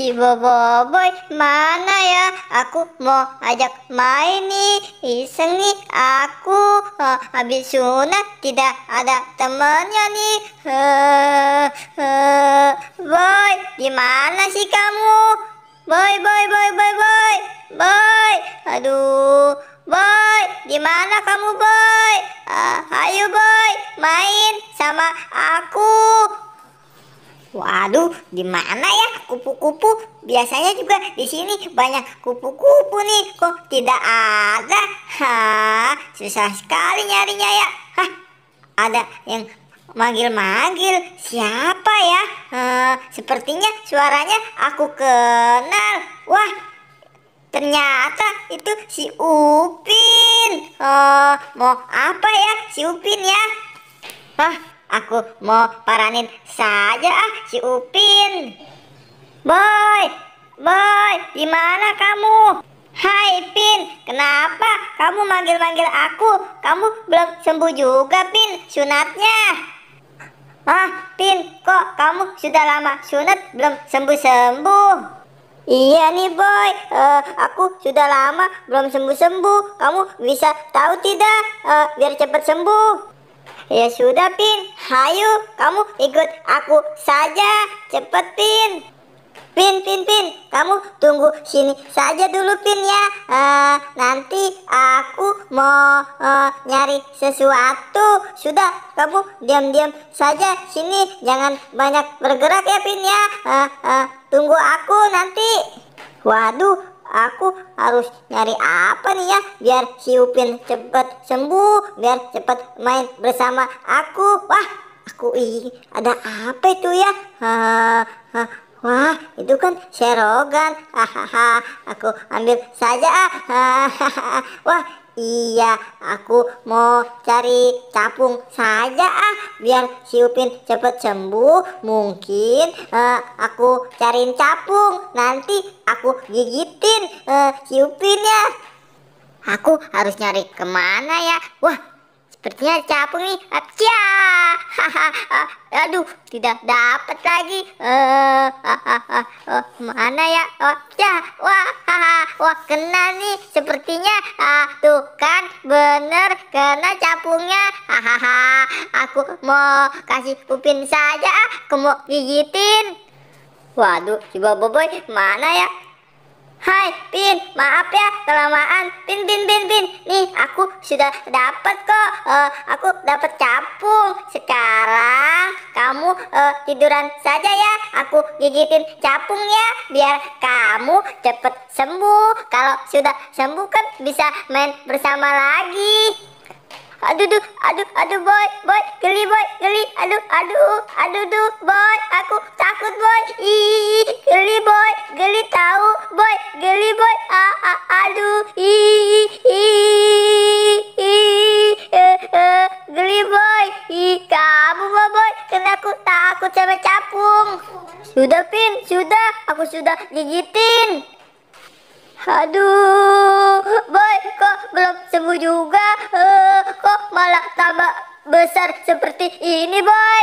Si Boboiboy mana ya? Aku mau ajak main nih. Iseng nih aku. Habis sunat tidak ada temennya nih. Boy, gimana sih kamu? Boy, boy, boy, boy, boy, boy. Aduh, boy, gimana kamu boy? Ayo boy, main sama aku. Waduh, di mana ya kupu-kupu? Biasanya juga di sini banyak kupu-kupu nih. Kok tidak ada? Susah sekali nyarinya ya. Ada yang manggil-manggil. Siapa ya? Sepertinya suaranya aku kenal. Wah, ternyata itu si Upin. Mau apa ya si Upin ya? Aku mau paranin saja si Upin. Boy, boy, di mana kamu? Hai Pin, kenapa kamu manggil-manggil aku? Kamu belum sembuh juga Pin, sunatnya. Pin, kok kamu sudah lama sunat belum sembuh-sembuh? Iya nih boy, aku sudah lama belum sembuh-sembuh. Kamu bisa tahu tidak, biar cepat sembuh? Ya sudah Pin, hayu kamu ikut aku saja, cepet Pin. Pin, kamu tunggu sini saja dulu Pin ya. Nanti aku mau nyari sesuatu. Sudah, kamu diam-diam saja sini, jangan banyak bergerak ya Pin ya. Tunggu aku nanti. Waduh, aku harus nyari apa nih ya biar si Upin cepat sembuh, biar cepat main bersama aku. Wah, ada apa itu ya? Wah, itu kan serogan. Aku ambil saja. Wah, iya, aku mau cari capung saja biar si Upin cepat sembuh. Mungkin aku cariin capung, nanti aku gigitin si Upin ya. Aku harus nyari kemana ya? Wah, sepertinya capung nih. Aduh, tidak dapat lagi. Mana ya? Wah, kena nih. Sepertinya tuh kan bener kena capungnya. Aku mau kasih Upin saja. Aku mau gigitin. Waduh, si Boboiboy mana ya? Hai Pin, maaf ya kelamaan. Pin. Nih aku sudah dapat kok. Aku dapat capung. Sekarang kamu tiduran saja ya. Aku gigitin capung ya, biar kamu cepet sembuh. Kalau sudah sembuh kan bisa main bersama lagi. Aduh boy, geli boy, geli. Aduh boy, aku takut boy. Geli boy, geli tahu boy, geli boy. Geli boy. Kamu boy, karena aku takut sama capung. Sudah Pin, sudah, aku sudah gigitin. Aduh, boy, kok belum sembuh juga? Kok malah tambah besar seperti ini, boy?